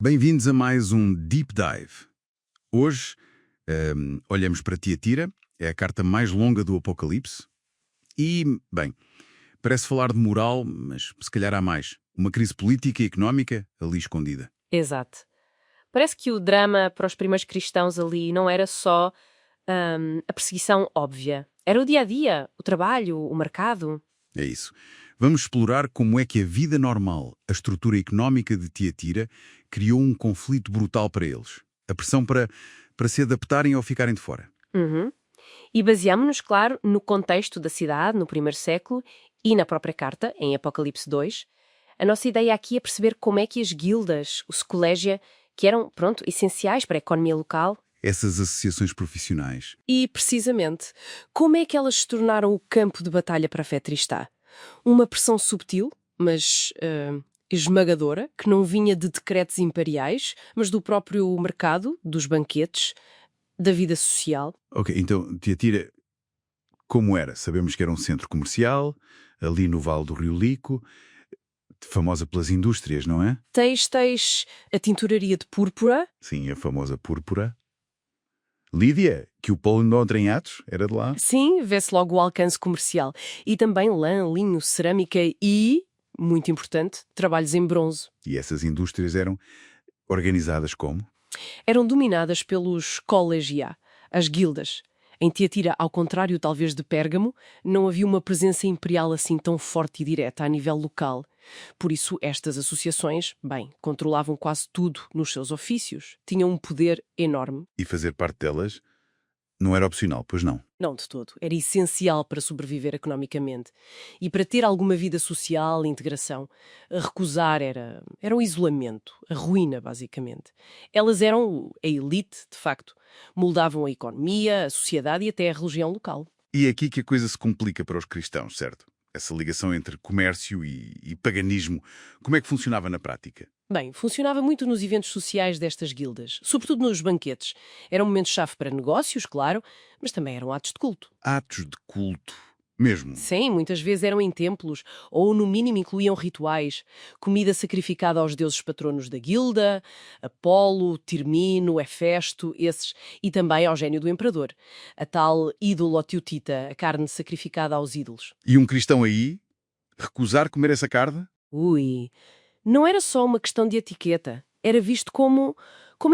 Bem-vindos a mais um Deep Dive. Hoje olhamos para Tiatira, é a carta mais longa do Apocalipse. E, bem, parece falar de moral, mas se calhar há mais. Uma crise política e económica ali escondida. Exato. Parece que o drama para os primeiros cristãos ali não era só a perseguição óbvia. Era o dia-a-dia, o trabalho, o mercado. É isso. Vamos explorar como é que a vida normal, a estrutura económica de Tiatira, criou um conflito brutal para eles. A pressão para se adaptarem ou ficarem de fora. Uhum. E baseámos-nos, claro, no contexto da cidade, no primeiro século, e na própria carta, em Apocalipse 2. A nossa ideia aqui é perceber como é que as guildas, os colégia, que eram, essenciais para a economia local. Essas associações profissionais. E, precisamente, como é que elas se tornaram o campo de batalha para a fé cristã? Uma pressão subtil, mas esmagadora, que não vinha de decretos imperiais, mas do próprio mercado, dos banquetes, da vida social. Ok, então Tiatira, como era? Sabemos que era um centro comercial, ali no Vale do Rio Lico, famosa pelas indústrias, não é? Tens a tinturaria de púrpura. Sim, a famosa púrpura. Lídia, que o Paulo encontra em Atos, era de lá. Sim, vê-se logo o alcance comercial. E também lã, linho, cerâmica e, muito importante, trabalhos em bronze. E essas indústrias eram organizadas como? Eram dominadas pelos collegia, as guildas. Em Tiatira, ao contrário talvez de Pérgamo, não havia uma presença imperial assim tão forte e direta a nível local. Por isso, estas associações, controlavam quase tudo nos seus ofícios. Tinham um poder enorme. E fazer parte delas não era opcional, pois não? Não de todo. Era essencial para sobreviver economicamente. E para ter alguma vida social, integração. Recusar era um isolamento, a ruína, basicamente. Elas eram a elite, de facto. Moldavam a economia, a sociedade e até a religião local. E é aqui que a coisa se complica para os cristãos, certo? Essa ligação entre comércio e paganismo, como é que funcionava na prática? Bem, funcionava muito nos eventos sociais destas guildas, sobretudo nos banquetes. Era um momento-chave para negócios, claro, mas também eram atos de culto. Atos de culto, mesmo. Sim, muitas vezes eram em templos, ou no mínimo incluíam rituais. Comida sacrificada aos deuses patronos da guilda, Apolo, Tirmino, Hefesto, esses, e também ao gênio do imperador. A tal ídolo teutita, a carne sacrificada aos ídolos. E um cristão aí recusar comer essa carne? Ui, não era só uma questão de etiqueta. Era visto como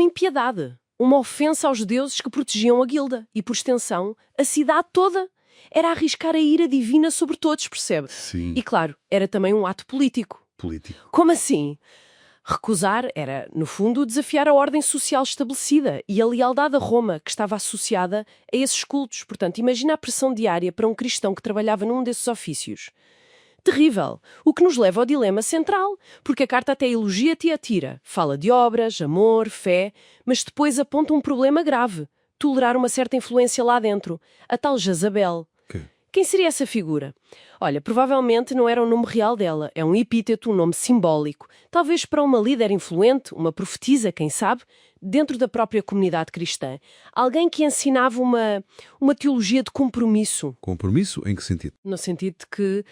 impiedade. Uma ofensa aos deuses que protegiam a guilda e, por extensão, a cidade toda. Era arriscar a ira divina sobre todos, percebe? Sim. E, claro, era também um ato político. Político. Como assim? Recusar era, no fundo, desafiar a ordem social estabelecida e a lealdade a Roma, que estava associada a esses cultos. Portanto, imagina a pressão diária para um cristão que trabalhava num desses ofícios. Terrível. O que nos leva ao dilema central, porque a carta até elogia Tiatira. Fala de obras, amor, fé, mas depois aponta um problema grave. Tolerar uma certa influência lá dentro. A tal Jezabel. Quem seria essa figura? Olha, provavelmente não era o nome real dela. É um epíteto, um nome simbólico. Talvez para uma líder influente, uma profetisa, quem sabe, dentro da própria comunidade cristã. Alguém que ensinava uma teologia de compromisso. Compromisso? Em que sentido? No sentido de que,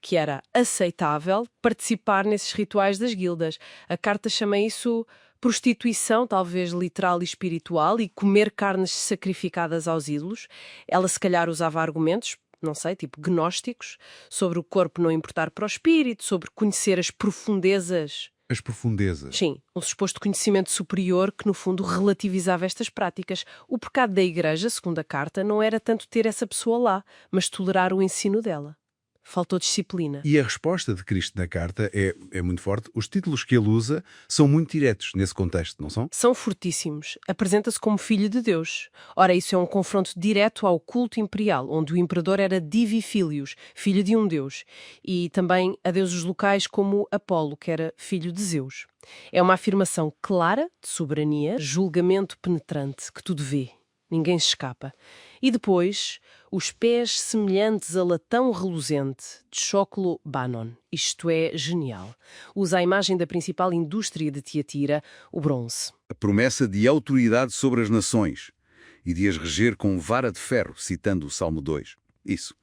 que era aceitável participar nesses rituais das guildas. A carta chama isso prostituição, talvez literal e espiritual, e comer carnes sacrificadas aos ídolos. Ela se calhar usava argumentos, não sei, tipo gnósticos, sobre o corpo não importar para o espírito, sobre conhecer as profundezas. As profundezas. Sim, um suposto conhecimento superior que, no fundo, relativizava estas práticas. O pecado da Igreja, segundo a carta, não era tanto ter essa pessoa lá, mas tolerar o ensino dela. Faltou disciplina. E a resposta de Cristo na carta é muito forte. Os títulos que ele usa são muito diretos nesse contexto, não são? São fortíssimos. Apresenta-se como filho de Deus. Ora, isso é um confronto direto ao culto imperial, onde o imperador era Divi Filius, filho de um deus, e também a deuses locais como Apolo, que era filho de Zeus. É uma afirmação clara de soberania, julgamento penetrante, que tudo vê. Ninguém se escapa. E depois, os pés semelhantes a latão reluzente de Choclo Banon. Isto é genial. Usa a imagem da principal indústria de Tiatira, o bronze. A promessa de autoridade sobre as nações e de as reger com vara de ferro, citando o Salmo 2. Isso.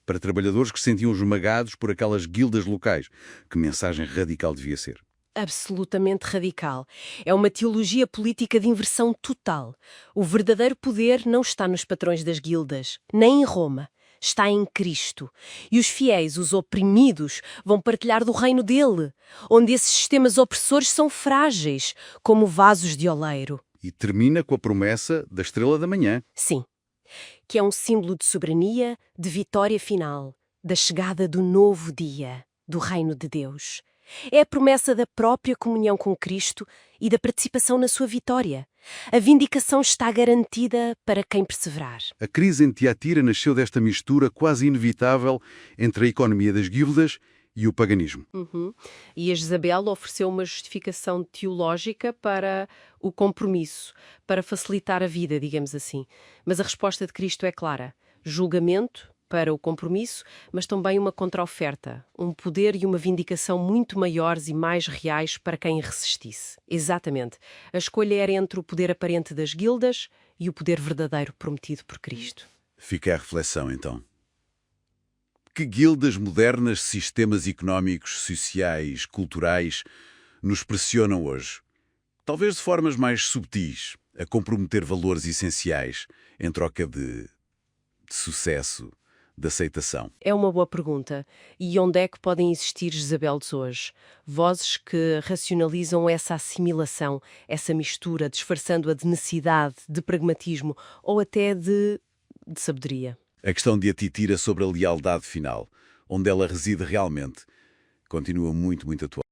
Para trabalhadores que se sentiam esmagados por aquelas guildas locais. Que mensagem radical devia ser. absolutamente radical. É uma teologia política de inversão total. O verdadeiro poder não está nos patrões das guildas, nem em Roma. Está em Cristo. E os fiéis, os oprimidos, vão partilhar do reino dele, onde esses sistemas opressores são frágeis, como vasos de oleiro. E termina com a promessa da estrela da manhã. Sim, que é um símbolo de soberania, de vitória final, da chegada do novo dia, do reino de Deus. É a promessa da própria comunhão com Cristo e da participação na sua vitória. A vindicação está garantida para quem perseverar. A crise em Tiatira nasceu desta mistura quase inevitável entre a economia das guildas e o paganismo. E a Jezabel ofereceu uma justificação teológica para o compromisso, para facilitar a vida, digamos assim. Mas a resposta de Cristo é clara. Julgamento para o compromisso, mas também uma contraoferta, um poder e uma vindicação muito maiores e mais reais para quem resistisse. Exatamente. A escolha era entre o poder aparente das guildas e o poder verdadeiro prometido por Cristo. Fica a reflexão, então. Que guildas modernas, sistemas económicos, sociais, culturais nos pressionam hoje? Talvez de formas mais subtis, a comprometer valores essenciais em troca de sucesso, de aceitação. É uma boa pergunta. E onde é que podem existir Jezabels hoje? Vozes que racionalizam essa assimilação, essa mistura, disfarçando-a de necessidade, de pragmatismo ou até de sabedoria. A questão de Tiatira sobre a lealdade final, onde ela reside realmente, continua muito atual.